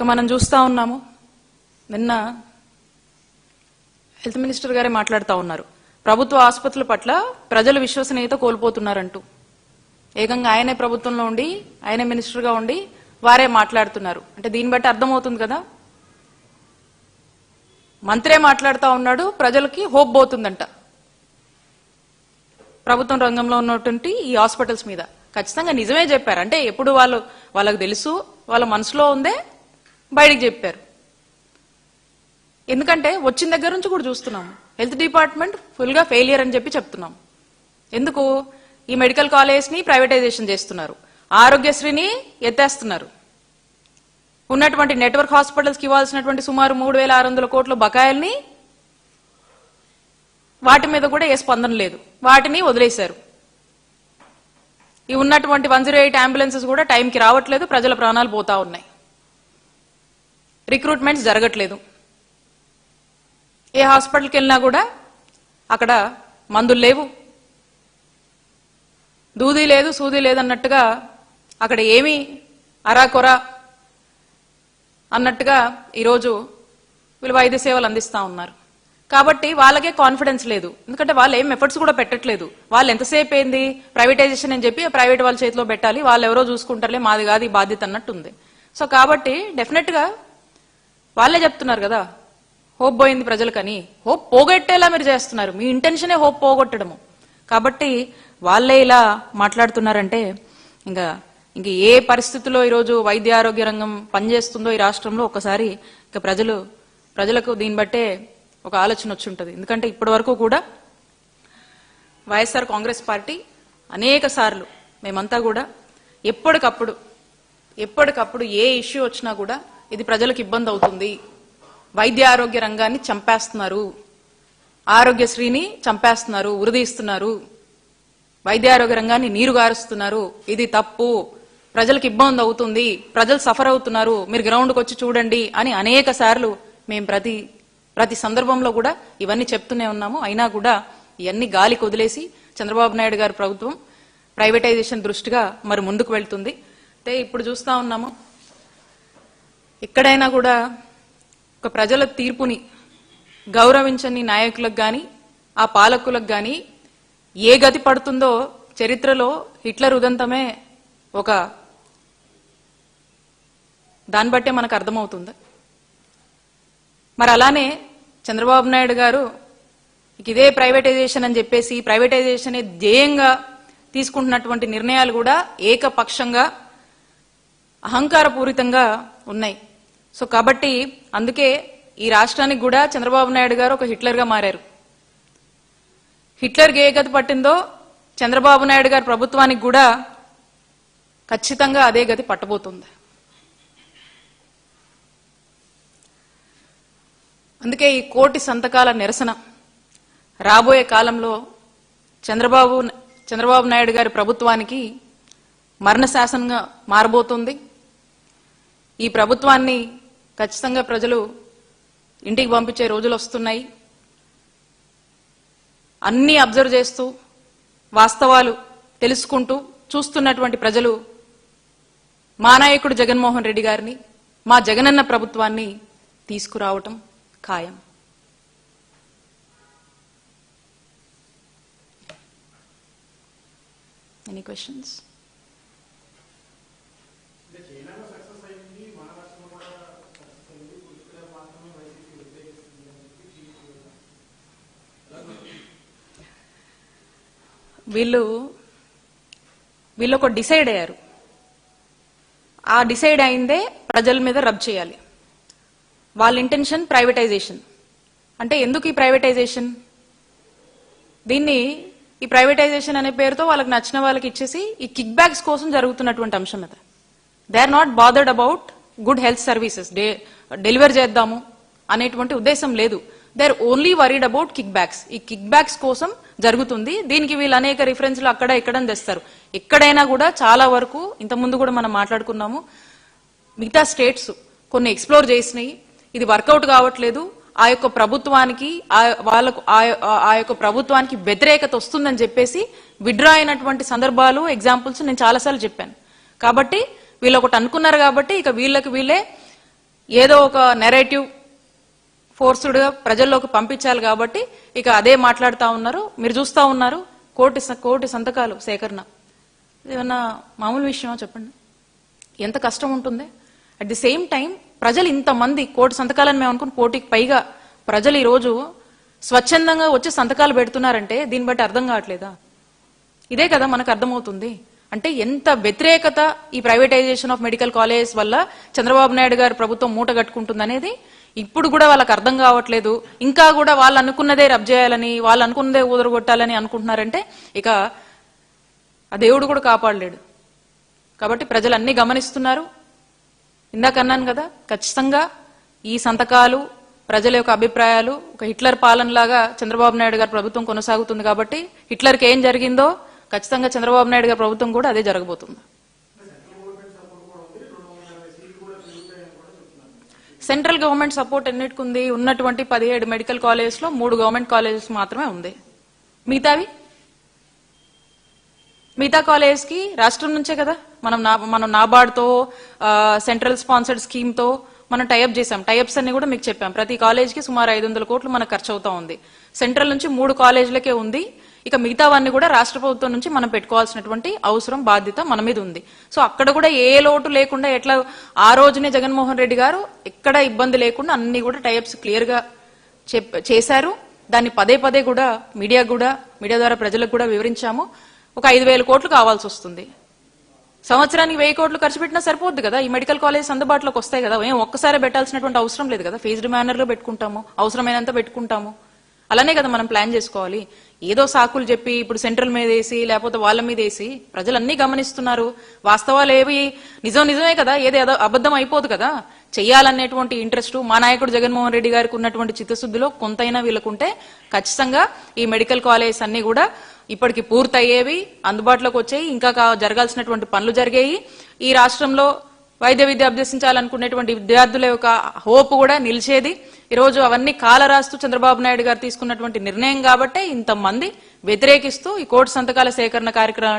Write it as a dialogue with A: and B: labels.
A: మనం చూస్తా ఉన్నాము. నిన్న హెల్త్ మినిస్టర్ గారే మాట్లాడుతూ ఉన్నారు, ప్రభుత్వ ఆసుపత్రుల పట్ల ప్రజలు విశ్వసనీయత కోల్పోతున్నారంటూ. ఏకంగా ఆయనే ప్రభుత్వంలో ఉండి ఆయనే మినిస్టర్గా ఉండి వారే మాట్లాడుతున్నారు. అంటే దీన్ని బట్టి అర్థమవుతుంది కదా, మంత్రే మాట్లాడుతూ ఉన్నాడు, ప్రజలకి హోప్ పోతుందంట ప్రభుత్వం రంగంలో ఉన్నటువంటి ఈ హాస్పిటల్స్ మీద. ఖచ్చితంగా నిజమే చెప్పారు. అంటే ఎప్పుడు వాళ్ళకు తెలుసు, వాళ్ళ మనసులో ఉందే బయటికి చెప్పారు. ఎందుకంటే వచ్చిన దగ్గర నుంచి కూడా చూస్తున్నాము, హెల్త్ డిపార్ట్మెంట్ ఫుల్ గా ఫెయిలియర్ అని చెప్పి చెప్తున్నాం. ఎందుకు? ఈ మెడికల్ కాలేజ్ ని ప్రైవేటైజేషన్ చేస్తున్నారు, ఆరోగ్యశ్రీని ఎత్తేస్తున్నారు, ఉన్నటువంటి నెట్వర్క్ హాస్పిటల్స్ కి ఇవ్వాల్సినటువంటి సుమారు 3,600 కోట్ల బకాయిల్ని వాటి మీద కూడా ఏ స్పందన లేదు, వాటిని వదిలేశారు. ఈ ఉన్నటువంటి 108 అంబులెన్సెస్ కూడా టైంకి రావట్లేదు, ప్రజల ప్రాణాలు పోతా ఉన్నాయి, రిక్రూట్మెంట్స్ జరగట్లేదు. ఏ హాస్పిటల్కి వెళ్ళినా కూడా అక్కడ మందులు లేవు, దూది లేదు, సూది లేదన్నట్టుగా అక్కడ ఏమీ అరాకొర అన్నట్టుగా ఈరోజు వీళ్ళు వైద్య సేవలు అందిస్తా ఉన్నారు. కాబట్టి వాళ్ళకే కాన్ఫిడెన్స్ లేదు, ఎందుకంటే వాళ్ళు ఏం ఎఫర్ట్స్ కూడా పెట్టట్లేదు. వాళ్ళు ఎంతసేపు ఏంది ప్రైవేటైజేషన్ అని చెప్పి ప్రైవేట్ వాళ్ళ చేతిలో పెట్టాలి, వాళ్ళు ఎవరో చూసుకుంటారులే, మాది కాదు ఈ బాధ్యత అన్నట్టుంది. సో కాబట్టి డెఫినెట్ గా వాళ్ళే చెప్తున్నారు కదా, హోప్ పోయింది ప్రజలకని. హోప్ పోగొట్టేలా మీరు చేస్తున్నారు, మీ ఇంటెన్షనే హోప్ పోగొట్టడము. కాబట్టి వాళ్ళే ఇలా మాట్లాడుతున్నారంటే ఇంక ఏ పరిస్థితుల్లో ఈరోజు వైద్య ఆరోగ్య రంగం పనిచేస్తుందో ఈ రాష్ట్రంలో ఒకసారి ఇక ప్రజలకు దీన్ని బట్టే ఒక ఆలోచన వచ్చి ఉంటుంది. ఎందుకంటే ఇప్పటి వరకు కూడా వైఎస్ఆర్ కాంగ్రెస్ పార్టీ అనేక సార్లు మేమంతా కూడా ఎప్పటికప్పుడు ఏ ఇష్యూ వచ్చినా కూడా ఇది ప్రజలకు ఇబ్బంది అవుతుంది, వైద్య ఆరోగ్య రంగాన్ని చంపేస్తున్నారు, ఆరోగ్యశ్రీని చంపేస్తున్నారు, ఉరిదీస్తున్నారు, వైద్య ఆరోగ్య రంగాన్ని నీరుగారుస్తున్నారు, ఇది తప్పు, ప్రజలకు ఇబ్బంది అవుతుంది, ప్రజలు సఫర్ అవుతున్నారు, మీరు గ్రౌండ్కి వచ్చి చూడండి అని అనేక సార్లు మేము ప్రతి సందర్భంలో కూడా ఇవన్నీ చెప్తూనే ఉన్నాము. అయినా కూడా ఇవన్నీ గాలికి వదిలేసి చంద్రబాబు నాయుడు గారి ప్రభుత్వం ప్రైవేటైజేషన్ దృష్టిగా మరి ముందుకు వెళ్తుంది. అంటే ఇప్పుడు చూస్తా ఉన్నాము, ఎక్కడైనా కూడా ఒక ప్రజల తీర్పుని గౌరవించని నాయకులకు గాని ఆ పాలకులకు గాని ఏ గతి పడుతుందో చరిత్రలో హిట్లర్ ఉదంతమే ఒక దాన్ని బట్టే మనకు అర్థమవుతుంది. మరి అలానే చంద్రబాబు నాయుడు గారు ఇదే ప్రైవేటైజేషన్ అని చెప్పేసి ప్రైవేటైజేషన్ ధ్యేయంగా తీసుకుంటున్నటువంటి నిర్ణయాలు కూడా ఏకపక్షంగా అహంకారపూరితంగా ఉన్నాయి. సో కాబట్టి అందుకే ఈ రాష్ట్రానికి కూడా చంద్రబాబు నాయుడు గారు ఒక హిట్లర్గా మారారు. హిట్లర్కి ఏ గతి పట్టిందో చంద్రబాబు నాయుడు గారి ప్రభుత్వానికి కూడా ఖచ్చితంగా అదే గతి పట్టబోతుంది. అందుకే ఈ కోటి సంతకాల నిరసన రాబోయే కాలంలో చంద్రబాబు నాయుడు గారి ప్రభుత్వానికి మరణ శాసనంగా మారబోతుంది. ఈ ప్రభుత్వాన్ని ఖచ్చితంగా ప్రజలు ఇంటికి పంపించే రోజులు వస్తున్నాయి. అన్నీ అబ్జర్వ్ చేస్తూ వాస్తవాలు తెలుసుకుంటూ చూస్తున్నటువంటి ప్రజలు మా నాయకుడు జగన్మోహన్ రెడ్డి గారిని, మా జగనన్న ప్రభుత్వాన్ని తీసుకురావటం ఖాయం. Any questions? వీళ్ళు ఒక డిసైడ్ అయ్యారు, ఆ డిసైడ్ అయిందే ప్రజల మీద రబ్ చేయాలి. వాళ్ళ ఇంటెన్షన్ ప్రైవేటైజేషన్. అంటే ఎందుకు ఈ ప్రైవేటైజేషన్? ఈ ప్రైవేటైజేషన్ అనే పేరుతో వాళ్ళకి నచ్చిన వాళ్ళకి ఇచ్చేసి ఈ కిక్ బ్యాక్స్ కోసం జరుగుతున్నటువంటి అంశం అది. They are not bothered about good health services deliver చేద్దాము అనేటువంటి ఉద్దేశం లేదు. They are only worried about kickbacks. ఈ కిక్ బ్యాక్స్ కోసం జరుగుతుంది. దీనికి వీళ్ళు అనేక రిఫరెన్స్లు అక్కడ ఇక్కడ తెస్తారు. ఎక్కడైనా కూడా చాలా వరకు ఇంతకుముందు కూడా మనం మాట్లాడుకున్నాము, మిగతా స్టేట్స్ కొన్ని ఎక్స్ప్లోర్ చేసినాయి, ఇది వర్కౌట్ కావట్లేదు, ఆ యొక్క ప్రభుత్వానికి వ్యతిరేకత వస్తుందని చెప్పేసి విడ్రా అయినటువంటి సందర్భాలు ఎగ్జాంపుల్స్ నేను చాలాసార్లు చెప్పాను. కాబట్టి వీళ్ళు ఒకటి అనుకున్నారు కాబట్టి ఇక వీళ్ళకి వీళ్ళే ఏదో ఒక నెరేటివ్ ఫోర్స్డ్గా ప్రజల్లోకి పంపించాలి కాబట్టి ఇక అదే మాట్లాడుతూ ఉన్నారు. మీరు చూస్తూ ఉన్నారు కోటి సంతకాలు సేకరణ. ఏమన్నా మామూలు విషయమా చెప్పండి? ఎంత కష్టం ఉంటుంది. అట్ ది సేమ్ టైం ప్రజలు ఇంతమంది కోటి సంతకాలని మేము అనుకుని కోటికి పైగా ప్రజలు ఈరోజు స్వచ్ఛందంగా వచ్చి సంతకాలు పెడుతున్నారంటే దీన్ని బట్టి అర్థం కావట్లేదా? ఇదే కదా మనకు అర్థమవుతుంది. అంటే ఎంత వ్యతిరేకత ఈ ప్రైవేటైజేషన్ ఆఫ్ మెడికల్ కాలేజ్ వల్ల చంద్రబాబు నాయుడు గారి ప్రభుత్వం మూట కట్టుకుంటుంది అనేది ఇప్పుడు కూడా వాళ్ళకి అర్థం కావట్లేదు. ఇంకా కూడా వాళ్ళు అనుకున్నదే రబ్ చేయాలని, వాళ్ళు అనుకున్నదే ఊదరగొట్టాలని అనుకుంటున్నారంటే ఇక ఆ దేవుడు కూడా కాపాడలేడు. కాబట్టి ప్రజలు అన్ని గమనిస్తున్నారు. ఇందాక అన్నాను కదా, ఖచ్చితంగా ఈ సంతకాలు ప్రజల యొక్క అభిప్రాయాలు ఒక హిట్లర్ పాలనలాగా చంద్రబాబు నాయుడు గారి ప్రభుత్వం కొనసాగుతుంది. కాబట్టి హిట్లర్కి ఏం జరిగిందో ఖచ్చితంగా చంద్రబాబు నాయుడు గారి ప్రభుత్వం కూడా అదే జరగబోతుంది. సెంట్రల్ గవర్నమెంట్ సపోర్ట్ ఎన్నిటికి ఉంది? ఉన్నటువంటి 17 మెడికల్ కాలేజెస్ లో 3 గవర్నమెంట్ కాలేజెస్ మాత్రమే ఉంది. మిగతా కాలేజ్ కి రాష్ట్రం నుంచే కదా మనం నాబార్డ్తో సెంట్రల్ స్పాన్సర్డ్ స్కీమ్ తో మనం టైఅప్ చేసాం. టైఅప్స్ అన్ని కూడా మీకు చెప్పాం. ప్రతి కాలేజ్కి సుమారు 500 కోట్లు మనకు ఖర్చు అవుతా ఉంది. సెంట్రల్ నుంచి 3 కాలేజీలకే ఉంది. ఇక మిగతావన్నీ కూడా రాష్ట్ర ప్రభుత్వం నుంచి మనం పెట్టుకోవాల్సినటువంటి అవసరం, బాధ్యత మన మీద ఉంది. సో అక్కడ కూడా ఏ లోటు లేకుండా ఎట్లా ఆ రోజునే జగన్మోహన్ రెడ్డి గారు ఎక్కడ ఇబ్బంది లేకుండా అన్ని కూడా టైఅప్స్ క్లియర్ గా చేశారు. దాన్ని పదే పదే కూడా మీడియా ద్వారా ప్రజలకు కూడా వివరించాము. ఒక 5,000 కోట్లు కావాల్సి వస్తుంది. సంవత్సరానికి 1,000 కోట్లు ఖర్చు పెట్టినా సరిపోద్ది కదా. ఈ మెడికల్ కాలేజ్ అందుబాటులోకి వస్తాయి కదా. ఏం ఒక్కసారి పెట్టాల్సినటువంటి అవసరం లేదు కదా. ఫేజ్డ్ మేనర్ లో పెట్టుకుంటాము, అవసరమైనంత పెట్టుకుంటాము. అలానే కదా మనం ప్లాన్ చేసుకోవాలి. ఏదో సాకులు చెప్పి ఇప్పుడు సెంట్రల్ మీద వేసి లేకపోతే వాళ్ళ మీద వేసి ప్రజలన్నీ గమనిస్తున్నారు. వాస్తవాలు ఏవి నిజమే కదా, ఏది అబద్ధం అయిపోదు కదా. చెయ్యాలనేటువంటి ఇంట్రెస్ట్ మా నాయకుడు జగన్మోహన్ రెడ్డి గారికి ఉన్నటువంటి చిత్తశుద్ధిలో కొంతైనా వీళ్ళకుంటే ఖచ్చితంగా ఈ మెడికల్ కాలేజ్ అన్ని కూడా ఇప్పటికి పూర్తయ్యేవి, అందుబాటులోకి వచ్చాయి. ఇంకా జరగాల్సినటువంటి పనులు జరిగాయి. ఈ రాష్ట్రంలో వైద్య విద్య అభ్యసించాలనుకునేటువంటి విద్యార్థుల యొక్క హోప్ కూడా నిలిచేది. ఈరోజు అవన్నీ కాలరాస్తూ చంద్రబాబు నాయుడు గారు తీసుకున్నటువంటి నిర్ణయం కాబట్టే ఇంతమంది వ్యతిరేకిస్తూ ఈ కోటి సంతకాల సేకరణ కార్యక్రమం